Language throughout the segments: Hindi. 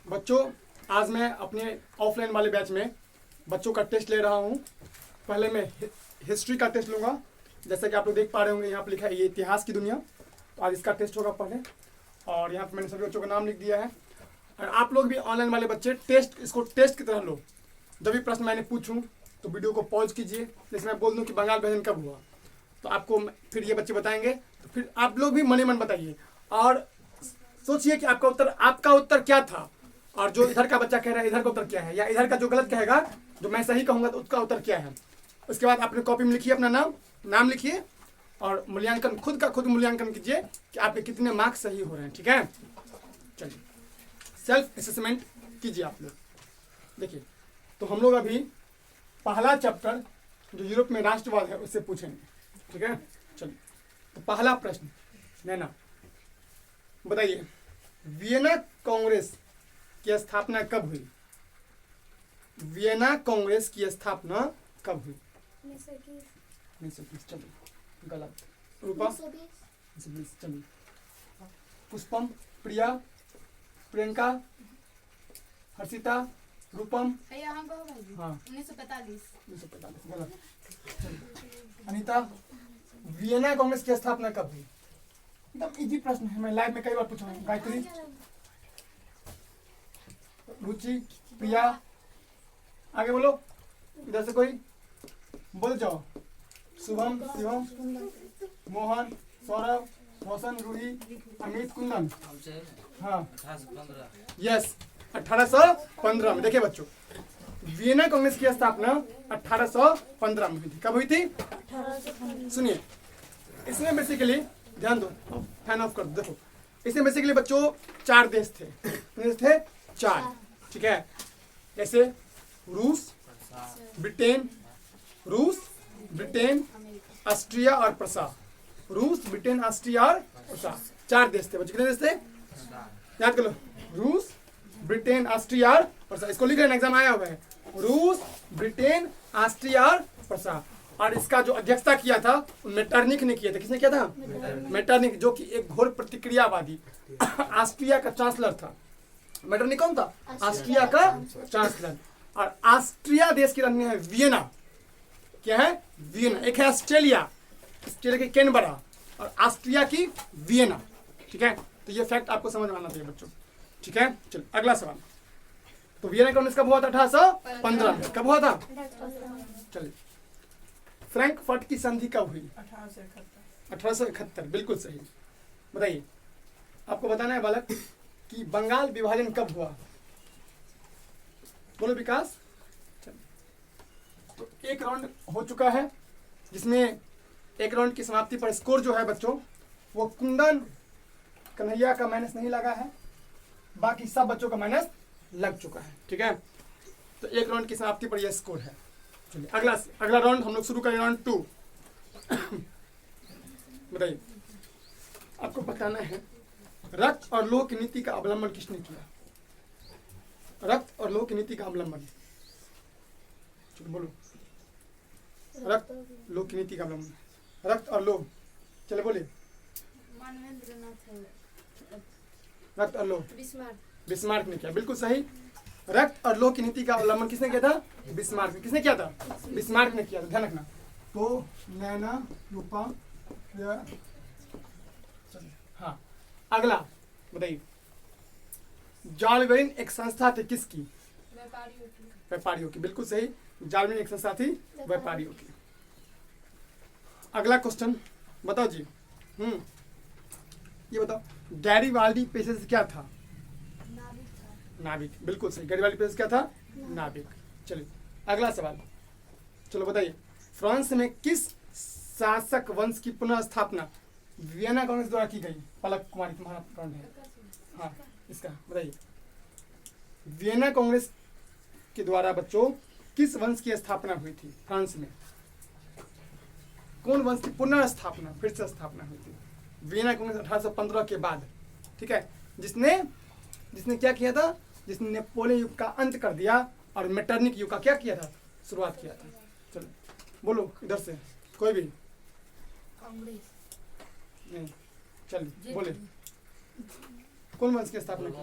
बच्चों आज मैं अपने ऑफलाइन वाले बैच में बच्चों का टेस्ट ले रहा हूँ। पहले मैं हिस्ट्री का टेस्ट लूँगा। जैसा कि आप लोग देख पा रहे होंगे यहाँ पर लिखा है ये इतिहास की दुनिया। तो आज इसका टेस्ट होगा पहले, और यहाँ पर मैंने सभी बच्चों का नाम लिख दिया है। और आप लोग भी ऑनलाइन वाले बच्चे इसको टेस्ट की तरह लो। जब भी प्रश्न मैंने पूछूं तो वीडियो को पॉज कीजिए। जैसे मैं बोल दूं कि बंगाल विभाजन कब हुआ, तो आपको फिर ये बच्चे बताएंगे, तो फिर आप लोग भी मने मन बताइए और सोचिए कि आपका उत्तर क्या था, और जो इधर का बच्चा कह रहा है इधर का उत्तर क्या है, या इधर का जो गलत कहेगा जो मैं सही कहूँगा तो उसका उत्तर क्या है। उसके बाद अपने कॉपी में लिखिए अपना नाम लिखिए और मूल्यांकन खुद मूल्यांकन कीजिए कि आपके कितने मार्क्स सही हो रहे हैं। ठीक है, चलिए सेल्फ असेसमेंट कीजिए आप लोग। देखिए, तो हम लोग अभी पहला चैप्टर जो यूरोप में राष्ट्रवाद है उससे पूछेंगे। ठीक है, चलिए तो पहला प्रश्न नैना बताइए, वियना कांग्रेस की स्थापना कब हुई? वियना कांग्रेस की स्थापना कब हुई? 1921। चलिए गलत। रूपा? 1920। चलिए पुष्पम, प्रिया, प्रियंका, हर्षिता, रूपम? हाँ 1945। गलत। अनीता, वियना कांग्रेस की स्थापना कब हुई? एकदम इजी प्रश्न है, मैं लाइव में कई बार पूछा हूँ। गायत्री, रुचि, प्रिया, आगे बोलो, इधर से कोई बोल जाओ। शुभम, शिवम, मोहन, सौरभ, रोशन, रूही, अमित, कुंदन। हाँ यस 1815 में। देखिए बच्चों, वियना कांग्रेस की स्थापना 1815 में हुई थी। कब हुई थी? सुनिए, इसमें बेसिकली ध्यान दो, फैन ऑफ कर दो। देखो, इसमें बेसिकली बच्चों 4 देश थे। देश थे 4। ठीक है, जैसे रूस, ब्रिटेन, ऑस्ट्रिया और प्रसा। रूस, ब्रिटेन, ऑस्ट्रिया और प्रसा 4 देश थे। बच्चों कितने देश थे? याद कर लो, रूस, ब्रिटेन, ऑस्ट्रिया और प्रसा। इसको लिख लेना, एग्जाम आया हुआ है। रूस, ब्रिटेन, ऑस्ट्रिया और प्रसा। और इसका जो अध्यक्षता किया था मेटरनिक ने किया था। किसने किया था? मेटरनिक, जो कि एक घोर प्रतिक्रियावादी ऑस्ट्रिया का चांसलर था। मेटरनिक कौन था? ऑस्ट्रिया का चांसलर। और ऑस्ट्रिया देश की राजधानी है वियना। क्या है? वियना। एक है ऑस्ट्रेलिया की कैनबरा, और ऑस्ट्रिया की वियना। ठीक है, तो ये फैक्ट आपको समझ में आना चाहिए बच्चों। ठीक है, चलो अगला सवाल। तो वियना कांग्रेस कब हुआ था? 1815 में। कब हुआ था? चलिए, फ्रैंकफर्ट की संधि कब हुई? 1871। बिल्कुल सही। बताइए, आपको बताना है बालक कि बंगाल विभाजन कब हुआ? बोलो विकास। तो एक राउंड हो चुका है, जिसमें एक राउंड की समाप्ति पर स्कोर जो है बच्चों वो कुंदन, कन्हैया का माइनस नहीं लगा है, बाकी सब बच्चों का माइनस लग चुका है। ठीक है, तो एक राउंड की समाप्ति पर यह स्कोर है। चलिए अगला राउंड हम लोग शुरू करें, राउंड 2। बताइए, आपको बताना है रक्त और लोह की नीति का अवलंबन किसने किया? रक्त और लोह की नीति का अवलंबन, चलो बोलो। रक्त लोह की नीति का अवलंबन, रक्त और लोह, चले बोलिए। रक्त और लोह बिस्मार्क ने किया। बिल्कुल सही। रक्त और लोह की नीति का अवलंबन किसने किया था? बिस्मार्क ने। किसने किया था? बिस्मार्क ने किया था। ध्यान रखना। तो नैना, रूपा, हाँ अगला बताइए, जालवेरिन एक संस्था थी किसकी? व्यापारियों की। बिल्कुल सही, जालवेरिन एक संस्था थी व्यापारियों की। अगला क्वेश्चन बताओ जी। ये बताओ, गैरीबाल्डी पेशे से क्या था? नाविक। बिल्कुल सही, गैरीबाल्डी पेशे से क्या था? नाविक। चलिए अगला सवाल, चलो बताइए, फ्रांस में किस शासक वंश की पुनः स्थापना वियना कांग्रेस द्वारा की गई? पलक कुमारी, तुम्हारा टर्न है। हाँ इसका बताइए, वियना कांग्रेस के द्वारा बच्चों किस वंश की स्थापना हुई थी फ्रांस में? कौन वंश की पुनः स्थापना, फिर से स्थापना हुई थी वियना कांग्रेस 1815 के बाद? ठीक है, जिसने क्या किया था? जिसने नेपोलियन युग का अंत कर दिया और मेटरनिक युग का क्या किया था? शुरुआत किया था। चलो बोलो इधर से कोई भी। कांग्रेस नहीं, चलिए बोले। कौन वंश की स्थापना की?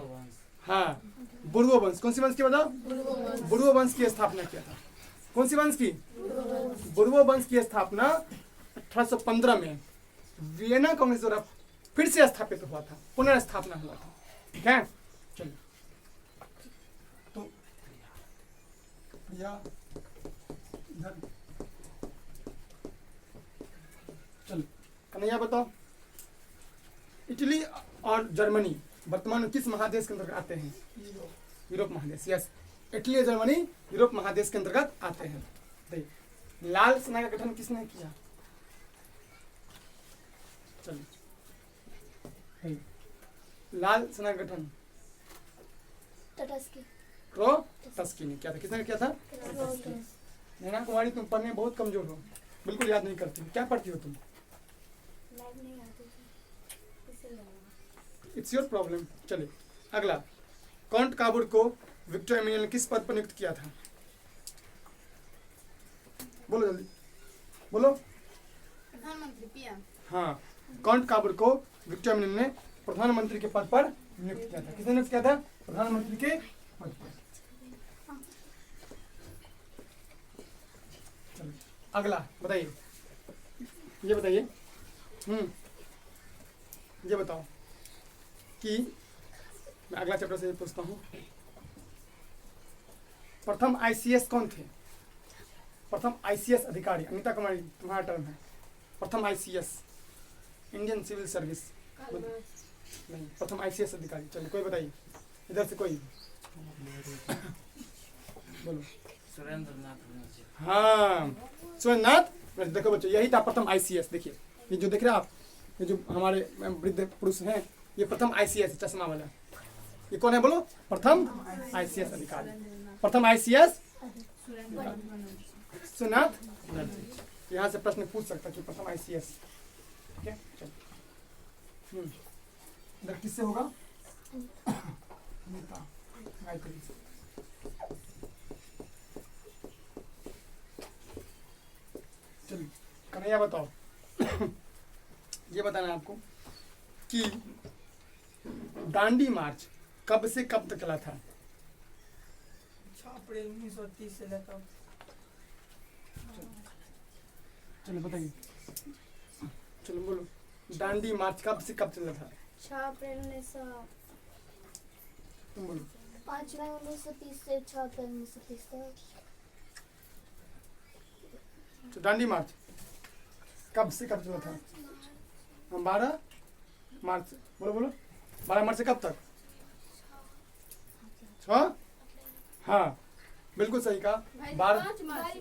हाँ, बुर्वो वंश। कौन सी वंश की बताओ? बुर्वो वंश की स्थापना किया था। कौन सी वंश की? बुर्वो वंश की स्थापना 1815 में वियना कांग्रेस द्वारा फिर से स्थापित हुआ था, पुनर्स्थापना हुआ था। ठीक है, चलिए। तो भैया इधर चलो, कन्हैया बताओ, इटली और जर्मनी वर्तमान में किस महादेश के अंतर्गत आते हैं? यूरोप महादेश। यस, इटली और जर्मनी यूरोप महादेश के अंतर्गत आते हैं। देखिए, लाल सेना का गठन किसने किया? चलिए, लाल सेना का गठन ट्रोट्स्की ने किया था। किसने किया था? नैना कुमारी, तुम पढ़ने में बहुत कमजोर हो, बिल्कुल याद नहीं करती। क्या पढ़ती हो तुम? It's your problem. चलिए अगला, काउंट काबुर को विक्टर एमेनुएल ने किस पद पर नियुक्त किया था? बोलो जल्दी बोलो। प्रधानमंत्री पीएम। हाँ, काउंट काबुर को विक्टर एमेनुएल ने प्रधानमंत्री के पद पर नियुक्त किया था। किसने नियुक्त किया था? प्रधानमंत्री के पद पर। चलिए अगला बताइए, ये बताइए, ये बताओ कि मैं अगला चैप्टर से पूछता हूँ, प्रथम आईसीएस कौन थे? प्रथम आईसीएस अधिकारी। अनीता कुमारी, तुम्हारा टर्म है। प्रथम आईसीएस, इंडियन सिविल सर्विस। नहीं, प्रथम आईसीएस अधिकारी। चलिए कोई बताइए, इधर से कोई बोलो। हाँ, सुरेंद्रनाथ। देखो बच्चों, यही था प्रथम आईसीएस। देखिए, ये जो देख रहे हैं आप, ये जो हमारे वृद्ध पुरुष हैं, ये प्रथम आईसीएस चश्मा वाला। ये कौन है बोलो? प्रथम आईसीएस अधिकारी। प्रथम आईसीएस सुरेंद्रनाथ। यहाँ से प्रश्न पूछ सकता कि प्रथम आईसीएस। ठीक है, चलो इधर किससे होगा? नेता गायत्री। चलिए कन्हैया बताओ, ये बताना है आपको कि दांडी मार्च कब से कब तक चला था? 6 अप्रैल 1930 से लेकर। चलो बताइए, चलो बोलो, दांडी मार्च कब से कब चला था? 6 अप्रैल 1900। तुम बोलो। 5 मई 1930 से 6 अप्रैल 1930 तक। तो दांडी मार्च कब से कब चला था? हम 12 मार्च, बोलो बोलो, 12 मार्च से कब तक? 6। हाँ बिल्कुल सही कहा। 12 5 मार्च।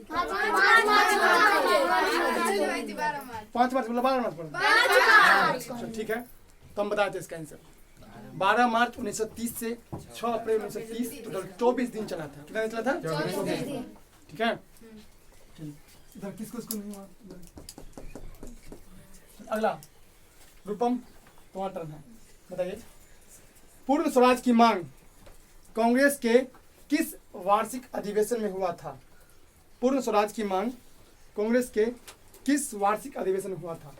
5 मार्च बोला, 12 मार्च बोला। अच्छा ठीक है, तो हम बताते इसका आंसर। 12 मार्च 1930 से 6 अप्रैल 1930 टोटल 24 दिन चला था। कितना दिन चला था? 24 दिन। ठीक है, चलिए इधर किसको इसको नहीं हुआ? अगला रूपम, तुम्हारा टर्न है, बताइए। पूर्ण स्वराज की मांग कांग्रेस के किस वार्षिक अधिवेशन में हुआ था? पूर्ण स्वराज की मांग कांग्रेस के किस वार्षिक अधिवेशन में हुआ था?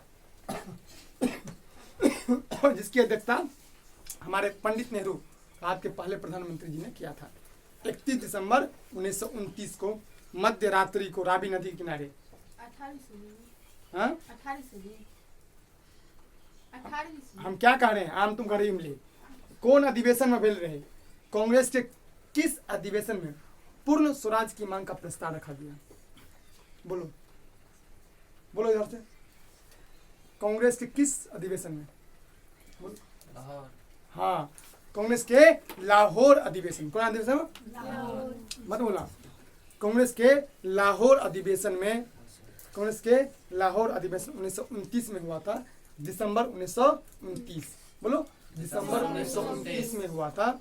जिसकी अध्यक्षता हमारे पंडित नेहरू, भारत के पहले प्रधानमंत्री जी ने किया था। 31 दिसंबर 1929 को मध्य रात्रि को रावी नदी के किनारे। 18 हम क्या कह रहे हैं? आम तुम गरीब ले, कौन अधिवेशन में भेल रहे? कांग्रेस के किस अधिवेशन में पूर्ण स्वराज की मांग का प्रस्ताव रखा गया? बोलो बोलो इधर से, कांग्रेस के किस अधिवेशन में? बोलो। हाँ, कांग्रेस के लाहौर अधिवेशन। कौन अधिवेशन? मत बोला। कांग्रेस के लाहौर अधिवेशन में, कांग्रेस के लाहौर अधिवेशन 1929 में हुआ था। दिसंबर 1929, बोलो, दिसंबर 1929 में हुआ था।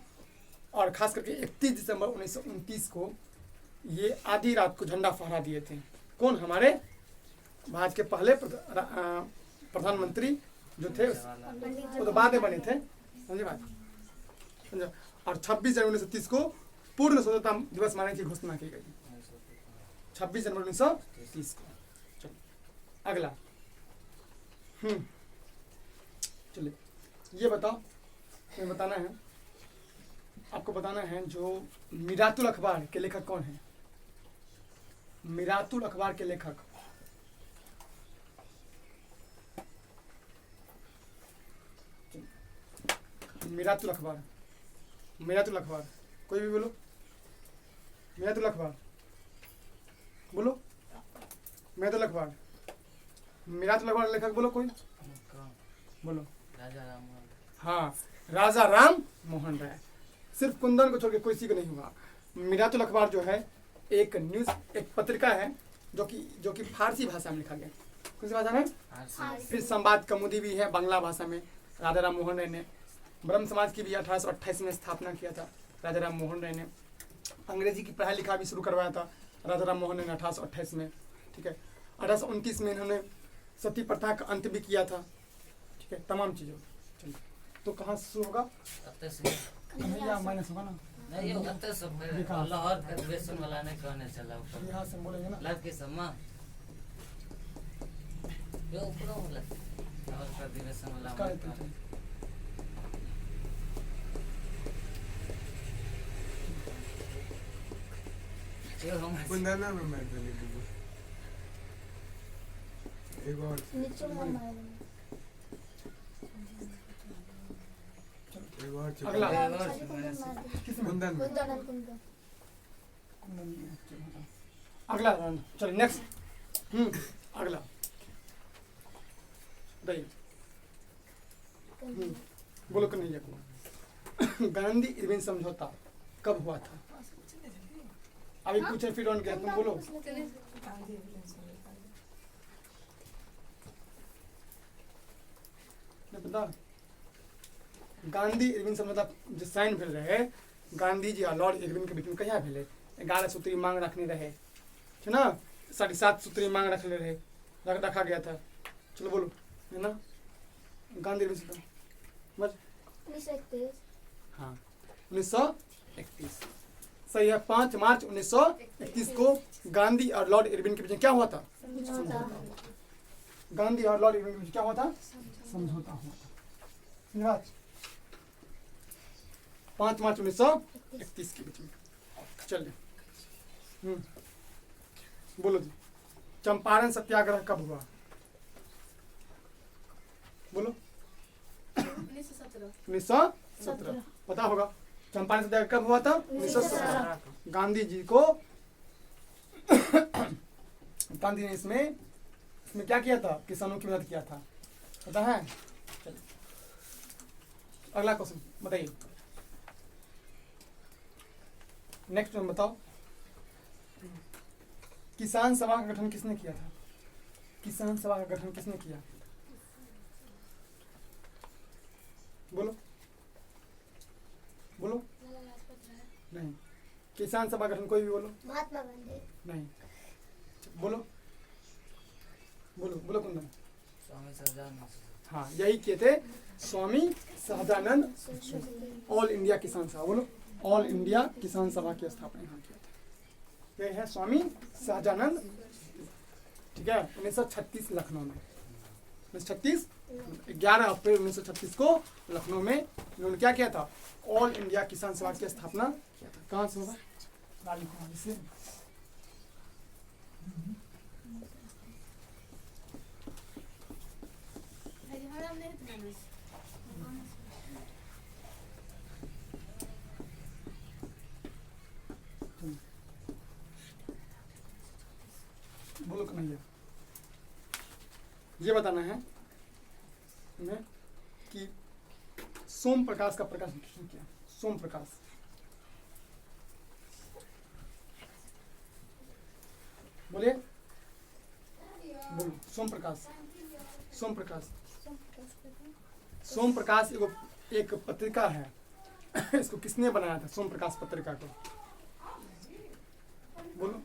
और खास करके 31 दिसंबर 1929 को ये आधी रात को झंडा फहरा दिए थे। कौन? हमारे भारत के पहले प्रधानमंत्री जो थे, वो तो बाद में बने थे, समझे बात? समझो। और 26 जनवरी 1930 को पूर्ण स्वतंत्रता दिवस मनाने की घोषणा की गई। 26 जनवरी 1930 को। चलो अगला, चलिए ये बताओ, मैं बताना है आपको बताना है जो मिरातुल अखबार के लेखक कौन है? मिरातुल अखबार के लेखक मिरातुल अखबार, मिरातुल अखबार, कोई भी बोलो। मिरातुल अखबार बोलो। मिरातुल अखबार, मिरातुल अखबार का लेखक बोलो कोई, बोलो। राजा राम मोहन। हाँ, राजा राम मोहन राय। सिर्फ कुंदन को छोड़ के कोई को नहीं हुआ। मिरातुल अखबार जो है एक न्यूज़, एक पत्रिका है जो कि फारसी भाषा में लिखा गया। कौन सी भाषा में? फिर संवाद कौमुदी भी है बांग्ला भाषा में। राजा राम मोहन राय ने ब्रह्म समाज की भी 1828 में स्थापना किया था। राजा राम मोहन राय ने अंग्रेजी की पढ़ाई लिखा भी शुरू करवाया था राजा राम मोहन राय ने 1828 में। ठीक है, 1829 में इन्होंने सती प्रथा का अंत भी किया था। ठीक है, तमाम चीज़ों। चलिए, तो कहाँ से शुरू होगा? कन्हैया माइनस होगा ना? नहीं ये होता सब में लाहौर का बेसन वाला ने कहने चला ऊपर यहाँ से बोलेंगे ना। लग के सम्मा ये ऊपर वाला लाहौर का बेसन वाला इसका इतना चाहिए। ये हम कुंदना में मैं तो नहीं दूंगा। एक और नीचे हमारे एक और चलो। अगला। कुंदन में कुंदन कुंदन अगला राउंड, चलो नेक्स्ट। अगला बताइए। बोलो कन्हैया को। गांधी इरविन समझौता कब हुआ था? अभी पूछे फिर राउंड किया, तुम बोलो। नहीं पता? गांधी इरविन समझौता जो साइन भेल रहे गांधी जी और लॉर्ड इरविन के बीच में कहिया भेले? 11 सूत्री मांग रखने रहे, है ना? 7.5 सूत्री मांग रखने रहे, रखा गया था। चलो बोलो, है ना? गांधी इरविन समझौता बस 1931 हाँ 1931 सही है। 5 मार्च 1931 को गांधी और लॉर्ड इरविन के बीच में क्या हुआ था? गांधी और लॉर्ड इरविन के बीच क्या हुआ था? समझौता हुआ था। 5 मार्च 1931 के बीच में। चलिए बोलो जी, चंपारण सत्याग्रह कब हुआ? बोलो। 1917 पता होगा। चंपारण सत्याग्रह कब हुआ था? 1917। गांधी जी को गांधी ने इसमें क्या किया था? किसानों की मदद किया था, पता है? चलिए अगला क्वेश्चन बताइए। नेक्स्ट में बताओ, किसान सभा का गठन किसने किया था? किसान सभा का गठन किसने किया? बोलो बोलो। नहीं, किसान सभा गठन कोई भी बोलो। महात्मा गांधी नहीं, बोलो बोलो बोलो कुंदन। स्वामी सहजानंद। हाँ, यही किए थे स्वामी सहजानंद। ऑल इंडिया किसान सभा, बोलो। ऑल इंडिया किसान सभा की स्थापना यहाँ किया था। ये है स्वामी सहजानंद। ठीक है, 1936 लखनऊ में। 1936 11 अप्रैल 1936 को लखनऊ में इन्होंने क्या किया था? ऑल इंडिया किसान सभा की स्थापना किया था। कहाँ से होगा? रानी कुमारी से। बोलो कन्हैया, ये बताना है हमें कि सोम प्रकाश का प्रकाशन किसने किया? सोम प्रकाश, बोलिए बोलो। सोम प्रकाश, सोम प्रकाश, सोम प्रकाश एक पत्रिका है। इसको किसने बनाया था? सोम प्रकाश पत्रिका को बोलो।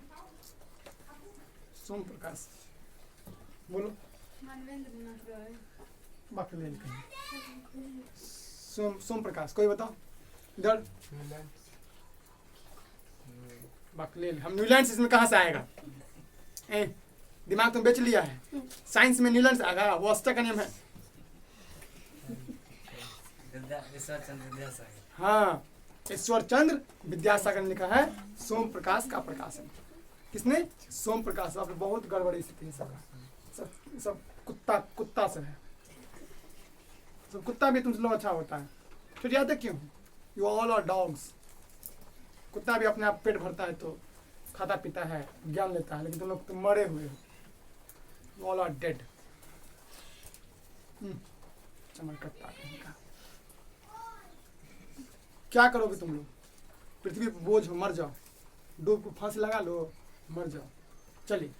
सोम प्रकाश बोलो। बकलेल कहीं। सोम प्रकाश कोई बताओ इधर। बकलेल, हम न्यूलैंड इसमें कहाँ से आएगा? दिमाग तुम बेच लिया है। साइंस में न्यूलैंड से आएगा, वो अस्टा का नियम है। हाँ, ईश्वर चंद्र विद्यासागर ने लिखा है सोम प्रकाश का प्रकाशन। किसने? सोम प्रकाश। आप बहुत गड़बड़ी स्थिति है सब सब कुत्ता से है। सब कुत्ता भी तुमसे लोग अच्छा होता है। फिर याद है क्यों? You all are dogs. कुत्ता भी अपने आप पेट भरता है तो खाता पीता है, ज्ञान लेता है, लेकिन तुम लोग तो मरे हुए हो। You all are dead. चमरकट्टा कहीं का। क्या करोगे तुम लोग? पृथ्वी पर बोझ हो, मर जाओ। डूब को फांसी लगा लो, मर जाओ। चलिए,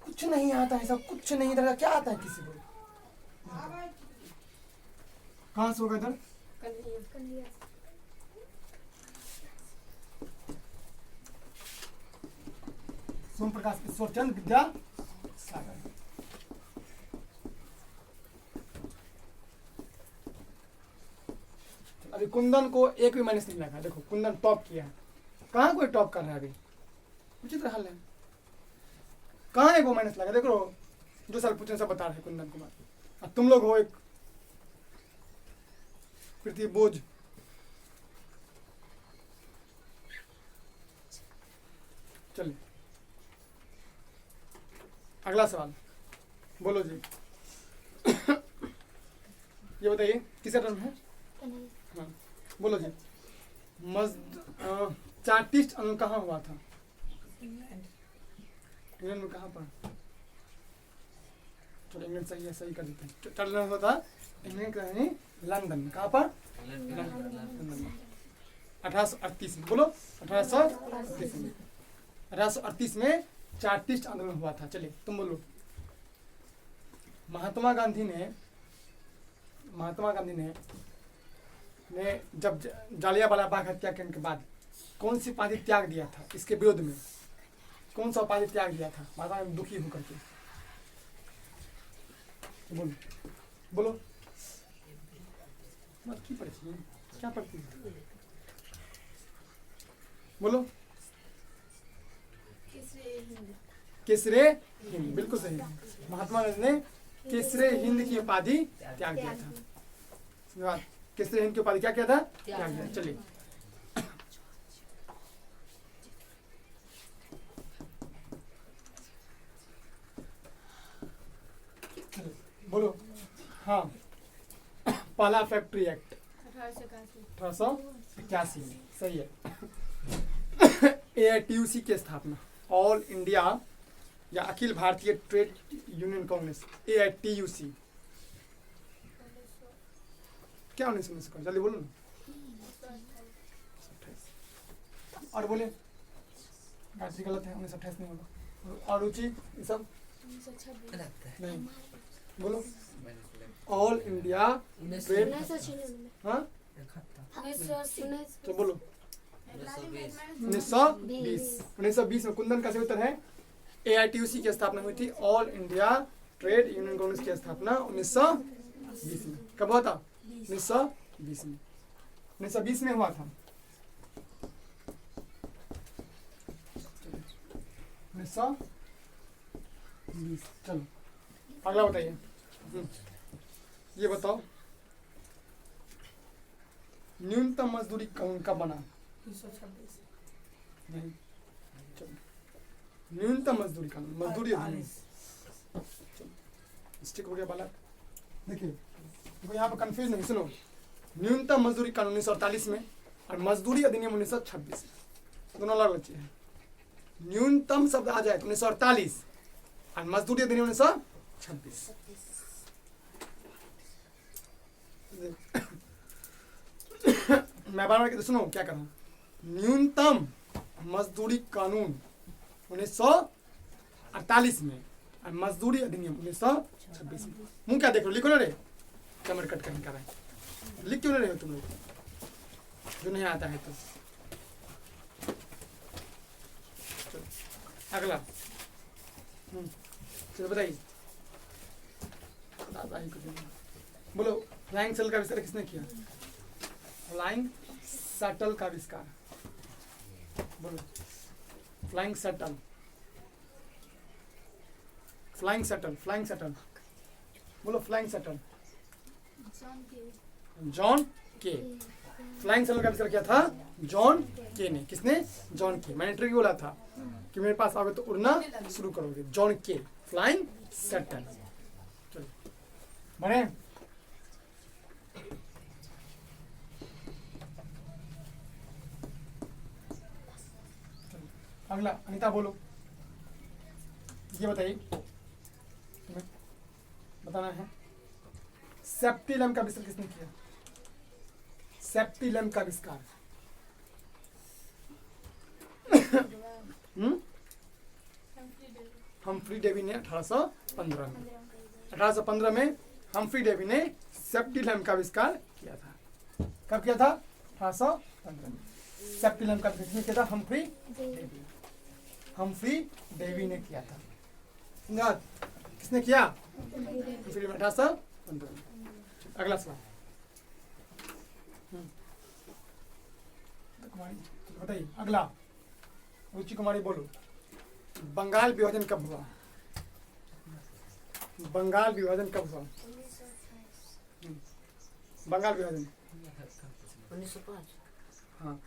कुछ नहीं आता है, सब कुछ नहीं आता। क्या आता है किसी को? कहाँ से होगा इधर? कन्हैया सोम प्रकाश ईश्वर चंद्र विद्यासागर। अभी कुंदन को एक भी माइनस नहीं लगा। देखो कुंदन टॉप किया है। कहाँ कोई टॉप कर रहा है अभी? उचित हाल है। कहाँ एक वो माइनस लगा? देखो जो साल पूछने सब बता रहे कुंदन कुमार। अब तुम लोग हो एक पृथ्वी बोझ। चलिए अगला सवाल बोलो जी। ये बताइए किसका टर्म है? कन्हैया हाँ बोलो जी। चार्टिस्ट अंग कहाँ हुआ था? इंग्लैंड इंग्लैंड में कहाँ पर? चलो इंग्लैंड सही है, सही कर देते हैं। चल होता इंग्लैंड का है लंदन में। कहाँ पर? लंदन में 1838 में। बोलो 1838 में। 1838 में चार्टिस्ट आंदोलन हुआ था। चलिए तुम बोलो। महात्मा गांधी ने जब जालियांवाला बाग हत्याकांड के बाद कौन सी उपाधि त्याग दिया था? इसके विरोध में कौन सा उपाधि त्याग दिया था? महात्मा गांधी दुखी होकर के बोलो बोलो। मत की पढ़ती है? क्या पढ़ती है? बोलो। केसरे हिंद। बिल्कुल सही। महात्मा गांधी ने केसरे हिंद की उपाधि त्याग दिया था। केसरे हिंद की उपाधि क्या किया था? त्याग दिया। चलिए बोलो। हाँ पहला फैक्ट्री एक्ट 1881 में। सही है। AITUC की स्थापना, ऑल इंडिया या Akhil Bharatiya trade union Congress, AITUC क्या 1919 का? जल्दी बोलो ना। और बोले गाजी गलत है, 1928 नहीं होगा। और रुचि ये सब 1926 नहीं। बोलो ऑल इंडिया ट्रेड। 1996 हाँ 1919 तो बोलो 1920 में कुंदन का सही उत्तर है। AITUC की स्थापना हुई थी। All India trade union Congress की स्थापना 1920 में। कब हुआ था? 1920 में। 1920 में हुआ था। 1920। चलो अगला बताइए। ये बताओ न्यूनतम मजदूरी कानून कब बना? 1926 नहीं। चलो न्यूनतम मजदूरी कानून, मजदूरी अधिनियम। स्टिक हो गया बालक। देखिए देखो यहाँ पर कंफ्यूज नहीं। सुनो, न्यूनतम मजदूरी कानून 1948 में और मजदूरी अधिनियम 1926 में, दोनों अलग चीज है। न्यूनतम शब्द आ जाए तो 1948 और मजदूरी अधिनियम 1926। मैं बार बार सुनो क्या कर रहा हूँ। न्यूनतम मजदूरी कानून 1948 में और मजदूरी अधिनियम 1926 में। मुंह क्या देख रहे हो? लिखो ना रे। कमर कट करने का रहा है। लिख क्यों नहीं रहे हो तुम लोग जो नहीं आता है? तो चलो अगला। चलो बताइए। दादा ही को बोलो। फ्लाइंग सेल का आविष्कार किसने किया? फ्लाइंग शटल का आविष्कार। बोलो flying shuttle. Flying shuttle, flying shuttle. बोलो फ्लाइंग शटल। जॉन के। फ्लाइंग सैलून का आविष्कार किया था जॉन के ने। किसने? जॉन के। मैंने ट्रिक बोला था कि मेरे पास आओगे तो उड़ना शुरू करोगे। जॉन के फ्लाइंग शटल। चलो बने। अगला अनीता बोलो, ये बताइए तुम्हें बताना है सेफ्टी लैम्प का आविष्कार किसने किया? सेफ्टी लैम्प का आविष्कार हम्फ्री डेवी ने 1815 में। 1815 में हम्फ्री डेवी ने सेफ्टी लैम्प का आविष्कार किया था। कब किया था? 1815 में। सेफ्टी लैम्प का आविष्कार किसने किया था? Humphry Davy. हम्फ्री डेवी ने किया था। किसने किया? हम्फ्री डेवी 1815 में। अगला सवाल बताइए। अगला रुचि कुमारी बोलो, बंगाल विभाजन कब हुआ? बंगाल विभाजन कब हुआ? बंगाल विभाजन 1905। हाँ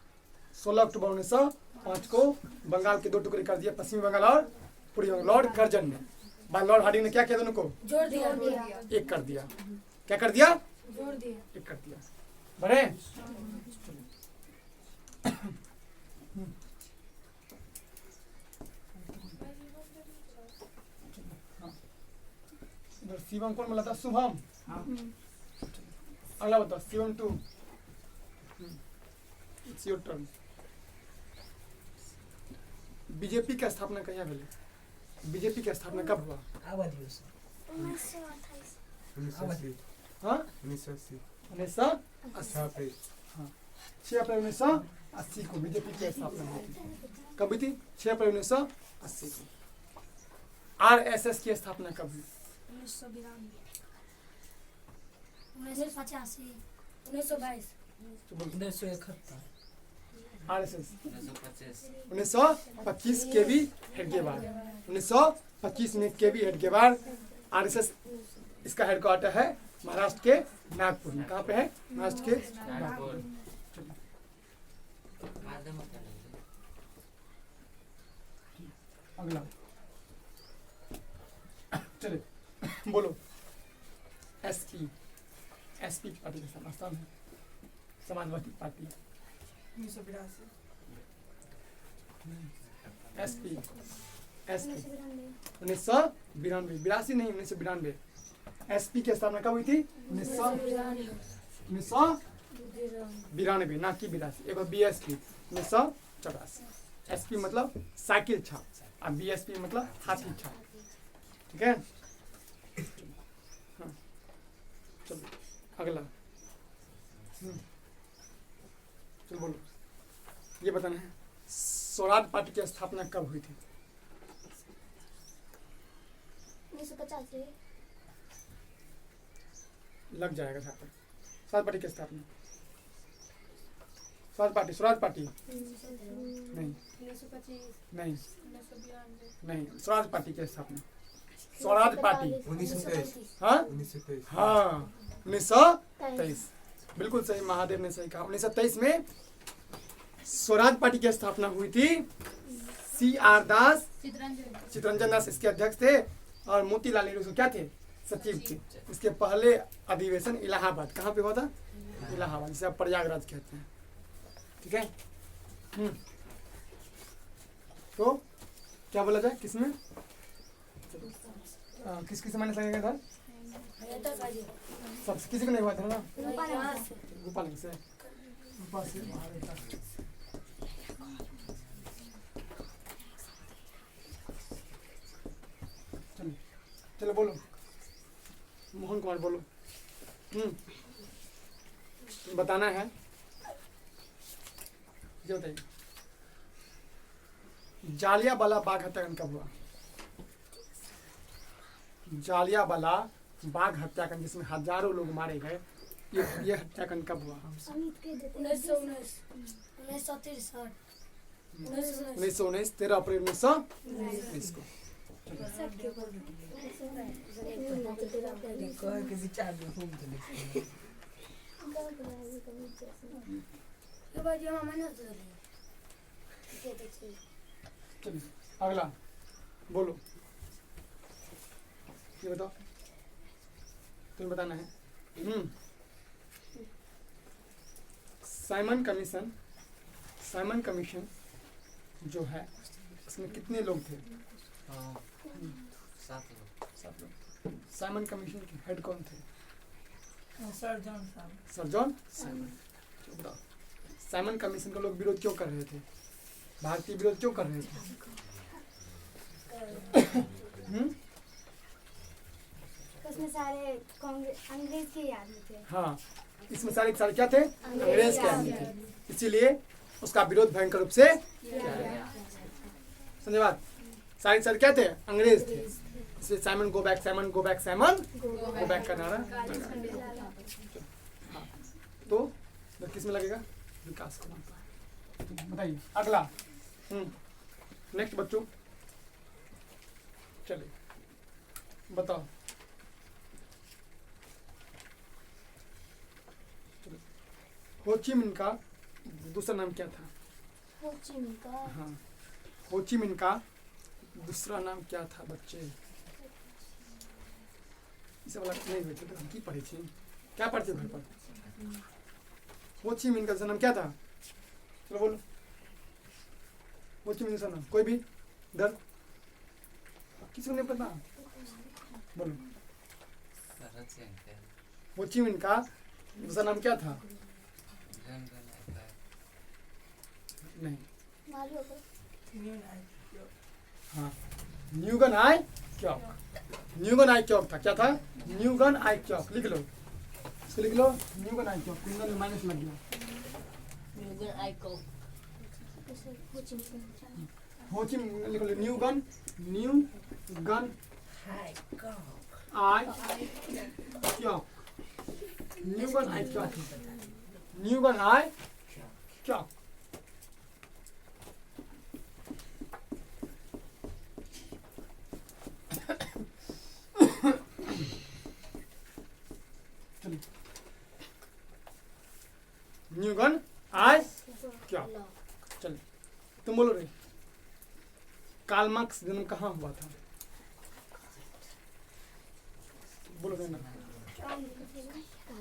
16 अक्टूबर 1905 को बंगाल के दो टुकड़े कर दिए, पश्चिमी बंगाल और पूर्वी बंगाल। लॉर्ड कर्जन ने, लॉर्ड हार्डिंग ने क्या किया? दोनों को जोड़ दिया। एक कर दिया। क्या कर दिया? जोड़ दिया। एक कर दिया। बड़े इधर शिवम कौन बोला था? शुभम। अगला बताओ Shivam too. It's your turn. BJP की स्थापना कहाँ हुई? बीजेपी की स्थापना कब हुआ? 1928। 1980 हाँ 1980 1980। हाँ 6 अप्रैल 1980 को बीजेपी की स्थापना हुई थी। कब हुई थी? 6 अप्रैल 1980 को। आरएसएस की स्थापना कब हुई? 1985। 1922। 1971। आरएसएस 1925। 1925 के भी हेड के बाद 1925 में के भी हेड के बाद आरएसएस इसका हेडक्वार्टर है महाराष्ट्र के नागपुर में। कहाँ पे है? महाराष्ट्र के नागपुर। अगला चले बोलो। एसपी एसपी पार्टी का नाम है समाजवादी पार्टी। 1982। SP SP 1992। नहीं 1992। एसपी की स्थापना कब हुई थी? 1992 ना कि 82। एक बीएसपी 1984। एसपी मतलब साइकिल छाप और बीएसपी मतलब हाथी छाप। ठीक है। हाँ चलो अगला। चलो बोलो, ये बताना है स्वराज पार्टी की स्थापना कब हुई थी? 1950। लग जाएगा जहाँ पर। स्वराज पार्टी की स्थापना। स्वराज पार्टी नहीं 1925। नहीं 1992। नहीं स्वराज पार्टी की स्थापना। स्वराज पार्टी 1923 हाँ 1923 हाँ 1923 बिल्कुल सही, महादेव ने सही कहा। 1923 में स्वराज पार्टी की स्थापना हुई थी। CR दास चितरंजन दास इसके अध्यक्ष थे और मोतीलाल नेहरू क्या थे? सचिव थे। इसके पहले अधिवेशन इलाहाबाद, कहाँ पे हुआ था? इलाहाबाद, जिसे आप प्रयागराज कहते हैं। ठीक है। तो क्या बोला जाए किसमें? किस किस मायने लगेगा था? सब किसी को नहीं हुआ था ना? गोपाल से चलो चलो बोलो मोहन कुमार बोलो। बताना है, ये बताइए जालियांवाला बाग हत्याकांड कब हुआ? जालियांवाला बाग हत्याकांड जिसमें हजारों लोग मारे गए, ये हत्याकांड कब हुआ? 1919 13 अप्रैल 1919 को। कहे के विचार में घूम चले। उनका बुलाया कभी जैसे ये बात ये मामा ने तो ली कहते थे चलिए अगला बोलो, ये बताओ, तुम्हें बताना है। साइमन कमीशन, साइमन कमीशन जो है इसमें कितने लोग थे? 7 लोग। 7 लोग। साइमन कमीशन के हेड कौन थे? सर जॉन साहब। Sir John Simon. तो बताओ साइमन कमीशन का लोग विरोध क्यों कर रहे थे? भारतीय विरोध क्यों कर रहे थे? उसमें सारे कांग्रेस अंग्रेज के ही आदमी थे। हाँ, इसमें सारे क्या थे? अंग्रेज के आदमी थे, इसीलिए उसका विरोध भयंकर रूप से समझे बात। सारे क्या थे? अंग्रेज थे, इसलिए Simon go back, Simon go back, Simon go back का नारा। हाँ, तो किस में लगेगा? विकास को मानता है। बताइए अगला। नेक्स्ट बच्चों, चलिए बताओ। हो ची मिन्ह का दूसरा नाम क्या था? हो ची मिन्ह का हाँ, हो ची मिन्ह का दूसरा नाम क्या था बच्चे? इस वाला नहीं बैठे तो हम की पढ़े थे, क्या पढ़ते घर पर? हो ची मिन्ह का दूसरा नाम क्या था? चलो बोलो, हो ची मिन्ह का दूसरा नाम कोई भी डर किसी को नहीं पता? बोलो। हो ची मिन्ह का दूसरा नाम क्या था? नहीं। हाँ, न्यूगन आई क्योक, न्यूगन आई क्योक था। क्या था? न्यूगन आई क्योक। लिख लो, इसको लिख लो, न्यूगन आई क्योक। कुंडल में माइनस लग गया। कैसे हो ची मिन्ह हो ची मिन्ह लिख लो, न्यूगन, न्यूगन आई क्योक, न्यूगन आई क्योक, न्यूगन आई क्योक। न्यूगन आई क्या? चलिए तुम बोलो रे, कार्ल मार्क्स जन्म कहाँ हुआ था? बोलो रे ना।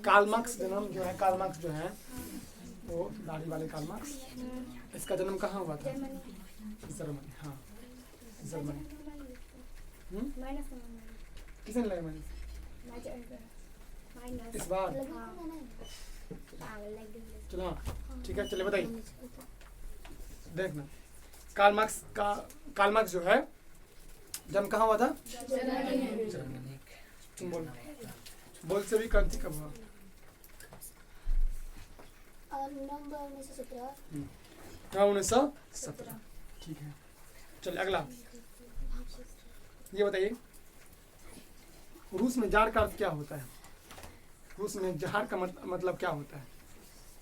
कार्ल मार्क्स जन्म जो है, कार्ल मार्क्स जो है वो दाढ़ी वाले कार्ल मार्क्स, इसका जन्म कहाँ हुआ था? जर्मनी। हाँ, जर्मनी। किसने लगाया माइनस? इस बार चलो हाँ, ठीक है। चलिए बताइए, देखना कार्ल मार्क्स जो है जन्म कहाँ हुआ था? तुम बोलो, बोल से भी क्रांति कब हुआ? नवंबर 1917। हाँ, 1917। ठीक है। चलिए अगला, ये बताइए रूस में जार का अर्थ क्या होता है? रूस में जार का मतलब क्या होता है?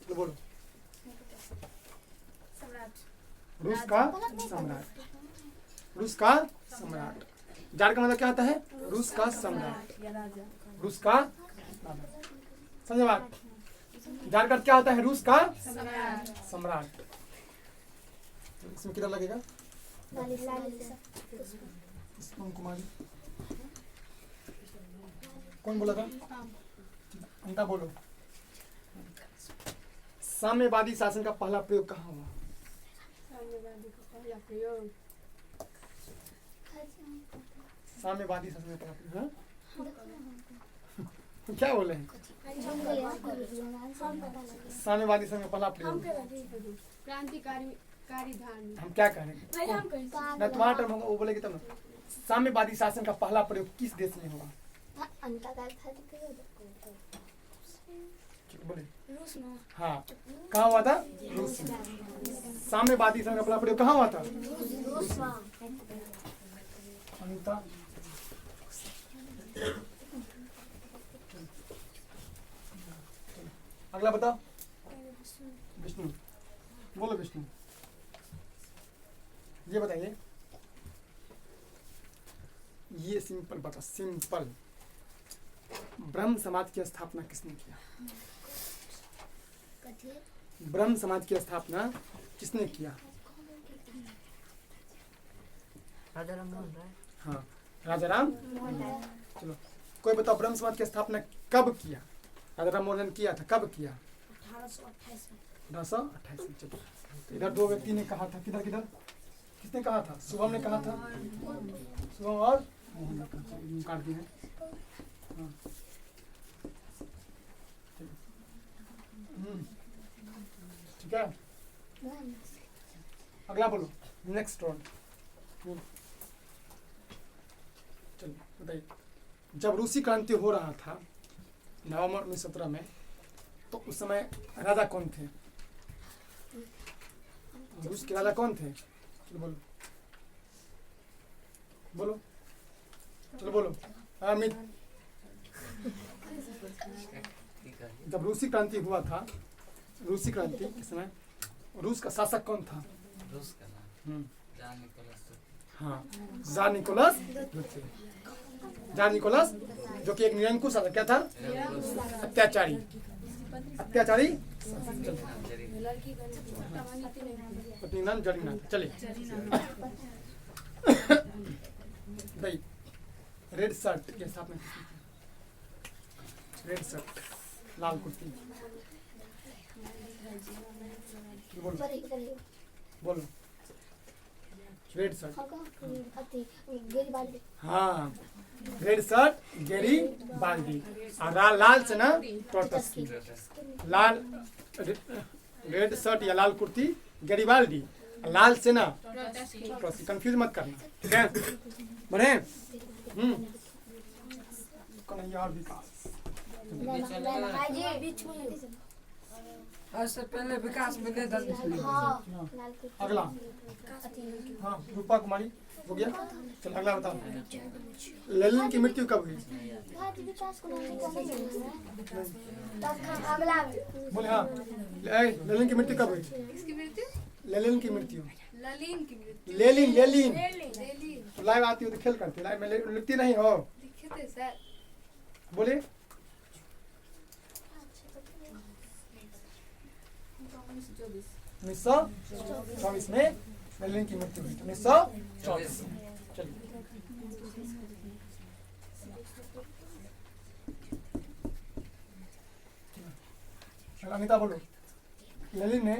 तो बोलो। रूस का सम्राट, रूस का सम्राट। जार का मतलब क्या होता है? रूस का सम्राट, रूस का समझे बात। जार का अर्थ क्या होता है? रूस का सम्राट। इसमें कितना लगेगा? पुष्पम कुमारी। कौन बोला था? अंता बोलो। साम्यवादी शासन का पहला प्रयोग कहाँ हुआ? साम्यवादी शासन का पहला प्रयोग, क्या बोले हैं? साम्यवादी शासन का पहला प्रयोग क्रांतिकारी धार्मिक। हम क्या करें? ना तुम्हारा टर्म होगा वो बोलेगी तब ना। साम्यवादी शासन का पहला प्रयोग किस देश में हुआ? बोले। रूस में। हाँ, कहाँ हुआ था? रूस में। साम्यवादी शासन का पहला प्रयोग कहाँ हुआ था? रूस में। अनिता अगला बताओ। विष्णु बोलो। विष्णु ये बताइए, ये सिंपल बता, सिंपल। ब्रह्म समाज की स्थापना किसने किया? कथी ब्रह्म समाज की स्थापना किसने किया? राजा राम मोहन राय। हाँ, राजा राम। मोहन राय। चलो, कोई बताओ ब्रह्म समाज की स्थापना कब किया? राजा राम मोहन ने किया था, कब किया? 1828 में। 1828 में। चलो, तो इधर दो व्यक्ति ने कहा था, किधर किधर किसने कहा था? शुभम ने कहा था, शुभम और मोहन ने कहा था। ये काट दिए हैं। हाँ। ठीक है, अगला बोलो, नेक्स्ट राउंड। चलो बताइए, जब रूसी क्रांति हो रहा था नवंबर 1917 में, तो उस समय राजा कौन थे? रूस के राजा कौन थे? चलो बोलो बोलो, चलो बोलो। अमित, जब रूसी क्रांति हुआ था, रूसी क्रांति के समय रूस का शासक कौन था? रूस का नाम जान निकोलस। हाँ, जार निकोलस द्वितीय। जार निकोलस जो कि एक निरंकुश शासक क्या था? अत्याचारी, अत्याचारी। पत्नी नाम जरीना। चलिए भाई, रेड शर्ट के साथ में रेड शर्ट, लाल कुर्ती। बोलो बोलो, रेड शर्ट। गेरिबाल्डी। हाँ, रेड शर्ट गेरी बाल्डी और लाल से ना ट्रोट्स्की। लाल रेड शर्ट या लाल कुर्ती गरीबाल्डी, लाल से ना ट्रोट्स्की। कंफ्यूज मत करना, ठीक है? बढ़े। कन्हैया और विकास। आज से पहले विकास में नहीं दल अगला, हाँ, रूपा कुमारी हो गया। चल अगला बताओ, लेनिन की मृत्यु कब हुई? बोले हाँ, लेनिन की मृत्यु कब हुई? किसकी मृत्यु? लेनिन की मृत्यु। ललिन की मृत्यु। Lenin, Lenin. लेलिन। तो लाइव आती हो तो खेल करती, लाइव में लिखती नहीं हो। लिखे थे सर। बोले 1924 में लेनिन की मृत्यु हुई। 1924। चलिए, अनिता बोलो, लेनिन ने